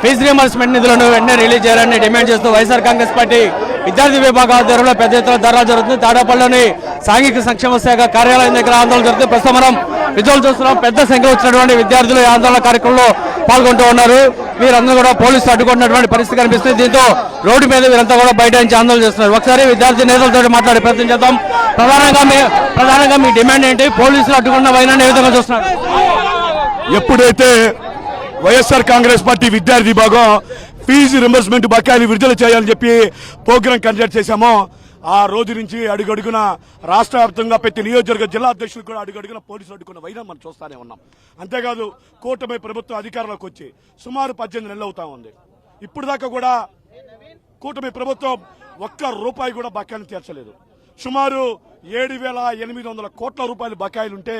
Fee reimbursement నిధులను వెంటనే release చేయాలని డిమాండ్ చేస్తూ వైఎస్ఆర్ కాంగ్రెస్ పార్టీ విద్యార్థి విభాగ ఆధ్వర్యంలో పెద్ద ఎత్తున ధర్నా జరుగుతుంది. తాడేపల్లిలోని సాంఘిక సంక్షేమ శాఖ కార్యాలయం దగ్గర ఆందోళన జరుగుతుంది. ప్రస్తుతం మనం విజువల్ చూస్తున్నాం. పెద్ద సంఖ్యలో వచ్చినటువంటి విద్యార్థులు ఈ ఆందోళన కార్యక్రమంలో పాల్గొంటూ ఉన్నారు. వీరందరూ కూడా పోలీసులు అడ్డుకుంటున్నటువంటి పరిస్థితి కనిపిస్తుంది. దీంతో రోడ్డు మీద వీరంతా కూడా బయట నుంచి ఆందోళన చేస్తున్నారు. ఒకసారి విద్యార్థి నేతలతో మాట్లాడే ప్రయత్నం చేద్దాం. ప్రధానంగా మీ డిమాండ్ ఏంటి? పోలీసులు అడ్డుకున్న వైనాన్ని ఏ విధంగా చూస్తున్నారు? ఎప్పుడైతే వైఎస్ఆర్ కాంగ్రెస్ పార్టీ విద్యార్థి విభాగం ఫీజు రింబర్స్మెంట్ బకాయిలు విడుదల చేయాలని చెప్పి ప్రోగ్రాం కండక్ట్ చేశామో ఆ రోజు నుంచి అడుగడుగున రాష్ట్ర వ్యాప్తంగా ప్రతి నియోజకవర్గ జిల్లా అధ్యక్షులు కూడా అడుగడుగున పోలీసులు అడ్డుకున్న వైనం మనం చూస్తానే ఉన్నాం. అంతేకాదు కూటమి ప్రభుత్వం అధికారంలోకి వచ్చి సుమారు 18 నెలలు అవుతా ఉంది. ఇప్పుడు దాకా కూడా కూటమి ప్రభుత్వం ఒక్క రూపాయి కూడా బకాయిలు తీర్చలేదు. సుమారు 7,800 కోట్ల రూపాయలు బకాయిలుంటే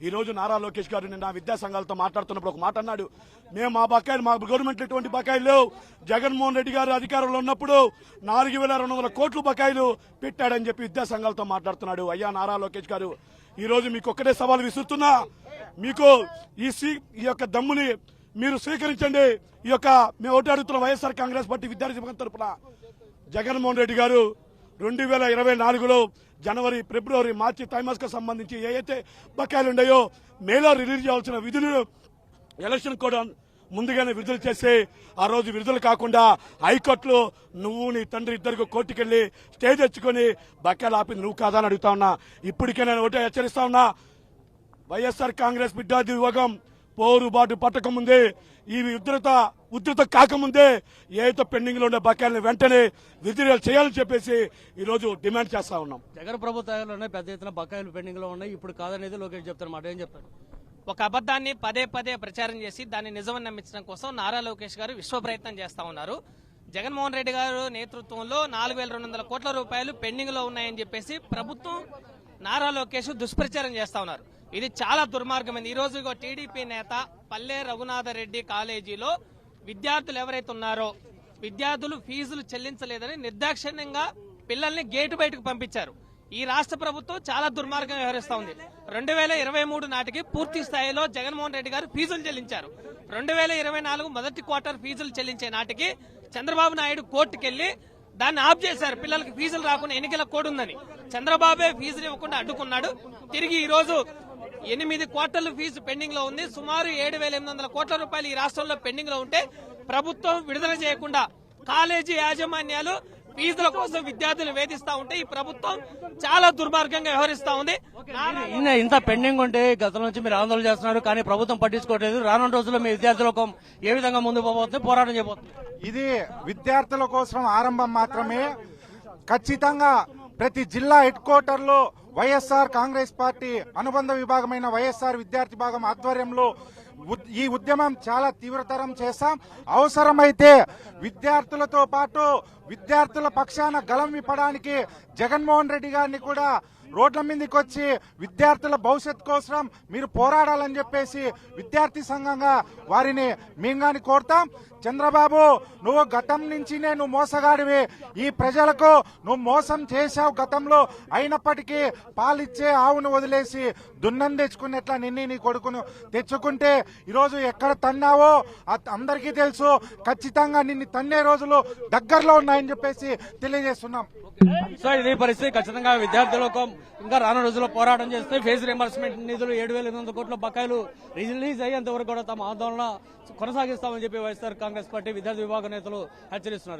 ఈ రోజు నారా లోకేష్ గారు నిన్న విద్యాసంఘాలతో మాట్లాడుతున్నప్పుడు ఒక మాట అన్నాడు, మేము మా బకాయిలు మా గవర్నమెంట్ ఎటువంటి బకాయిలు లేవు, జగన్మోహన్ రెడ్డి గారు అధికారంలో ఉన్నప్పుడు 4,200 కోట్లు బకాయిలు పెట్టాడని చెప్పి విద్యాసంఘాలతో మాట్లాడుతున్నాడు. అయ్యా నారా లోకేష్ గారు, ఈ రోజు మీకు ఒక్కటే సవాల్ విసురుతున్నా, మీకు ఈ యొక్క దమ్ముని మీరు స్వీకరించండి. ఈ యొక్క మేము ఒకటి అడుగుతున్న వైఎస్ఆర్ కాంగ్రెస్ పార్టీ విద్యార్థి విభాగం తరఫున జగన్మోహన్ రెడ్డి గారు 2024లో జనవరి, ఫిబ్రవరి, మార్చి త్రైమాసిక సంబంధించి ఏవైతే బకాయిలు ఉన్నాయో మేలో రిలీజ్ చేయాల్సిన విధులు ఎలక్షన్ కూడా ముందుగానే విడుదల చేసి ఆ రోజు విడుదల కాకుండా హైకోర్టులో నువ్వు నీ తండ్రి ఇద్దరికి కోర్టుకెళ్లి స్టే తెచ్చుకొని బకాయిలు ఆపి నువ్వు కాదని అడుగుతా ఉన్నా. ఇప్పటికే నేను ఒకటే హెచ్చరిస్తా ఉన్నా, వైఎస్ఆర్ కాంగ్రెస్ విద్యార్థి విభాగం పోరుబాటు పట్టకముందే ఈ ఉధృత కాకముందే ఏదైతే పెండింగ్ లో ఉన్న బకాయిలను వెంటనే విడుదల చేయాలని చెప్పేసి ఈ రోజు డిమాండ్ చేస్తా ఉన్నాం. జగన్ ప్రభుత్వంలోనే పెద్ద ఎత్తున బకాయిలు పెండింగ్ లో ఉన్నాయి, ఇప్పుడు కాదనేది లోకేష్ చెప్తారన్నమాట. ఏం చెప్తారు? ఒక అబద్దాన్ని పదే పదే ప్రచారం చేసి దాన్ని నిజమని నమ్మించడం కోసం నారా లోకేష్ గారు విశ్వ ప్రయత్నం చేస్తా ఉన్నారు. జగన్మోహన్ రెడ్డి గారు నేతృత్వంలో 4,200 కోట్ల రూపాయలు పెండింగ్ లో ఉన్నాయని చెప్పేసి ప్రభుత్వం నారా లోకేష్ దుష్ప్రచారం చేస్తా ఉన్నారు. ఇది చాలా దుర్మార్గమైంది. ఈ రోజు టీడీపీ నేత పల్లె రఘునాథరెడ్డి కాలేజీలో విద్యార్థులు ఎవరైతే ఉన్నారో విద్యార్థులు ఫీజులు చెల్లించలేదని నిర్దాక్షిణ్యంగా పిల్లల్ని గేటు బయటకు పంపించారు. ఈ రాష్ట్ర ప్రభుత్వం చాలా దుర్మార్గంగా వ్యవహరిస్తా ఉంది. 2023 నాటికి పూర్తి స్థాయిలో జగన్మోహన్ రెడ్డి గారు ఫీజులు చెల్లించారు. 2024 మొదటి క్వార్టర్ ఫీజులు చెల్లించే నాటికి చంద్రబాబు నాయుడు కోర్టుకెళ్లి దాన్ని ఆఫ్ చేశారు. పిల్లలకి ఫీజులు రాకుండా ఎన్నికల కోడ్ ఉందని చంద్రబాబే ఫీజులు ఇవ్వకుండా అడ్డుకున్నాడు. తిరిగి ఈ రోజు 8 క్వార్టర్లు ఫీజు పెండింగ్ లో ఉంది. సుమారు 7,800 కోట్ల రూపాయలు ఈ రాష్ట్రంలో పెండింగ్ లో ఉంటే ప్రభుత్వం విడుదల చేయకుండా కాలేజీ యాజమాన్యాలు ఫీజుల కోసం విద్యార్థులు వేధిస్తా ఉంటే ఈ ప్రభుత్వం చాలా దుర్మార్గంగా వ్యవహరిస్తా ఉంది. ఇంత పెండింగ్ ఉంటే గతం నుంచి మీరు ఆందోళన చేస్తున్నారు, కానీ ప్రభుత్వం పట్టించుకోవట్లేదు. రానున్న రోజుల్లో మీ విద్యార్థులకు ఏ విధంగా ముందుకు పోబోతుంది, పోరాటం చేయబోతుంది? ఇది విద్యార్థుల కోసం ఆరంభం మాత్రమే. ఖచ్చితంగా ప్రతి జిల్లా హెడ్ క్వార్టర్లో వైఎస్ఆర్ కాంగ్రెస్ పార్టీ అనుబంధ విభాగమైన వైఎస్ఆర్ విద్యార్థి విభాగం ఆధ్వర్యంలో ఈ ఉద్యమం చాలా తీవ్రతరం చేశాం. అవసరమైతే విద్యార్థులతో పాటు విద్యార్థుల పక్షాన గలం విప్పడానికి జగన్మోహన్ రెడ్డి గారిని కూడా రోడ్ల మీదకి వచ్చి విద్యార్థుల భవిష్యత్ కోసం మీరు పోరాడాలని చెప్పేసి విద్యార్థి సంఘంగా వారిని మేంగాని కోరుతాం. చంద్రబాబు, నువ్వు గతం నుంచి నువ్వు మోసగాడివి, ఈ ప్రజలకు నువ్వు మోసం చేశావు గతంలో. అయినప్పటికీ పాలిచ్చే ఆవును వదిలేసి దున్నం తెచ్చుకున్నట్లా నిన్ను నీ కొడుకును తెచ్చుకుంటే ఈరోజు ఎక్కడ తన్నావో అందరికీ తెలుసు. ఖచ్చితంగా నిన్ను తన్నే రోజులు దగ్గరలో ఉన్నాయని చెప్పేసి తెలియజేస్తున్నాం. సో ఇది పరిస్థితి. ఖచ్చితంగా విద్యార్థులకు ఇంకా రానున్న రోజుల్లో పోరాటం చేస్తే ఫీజు రియంబర్స్మెంట్ నిధులు 7,800 కోట్ల బకాయిలు రిలీజ్ అయ్యేంత వరకు కూడా తమ ఆందోళన కొనసాగిస్తామని చెప్పి వైఎస్ఆర్ కాంగ్రెస్ పార్టీ విద్యార్థి విభాగ నేతలు హెచ్చరిస్తున్నారు.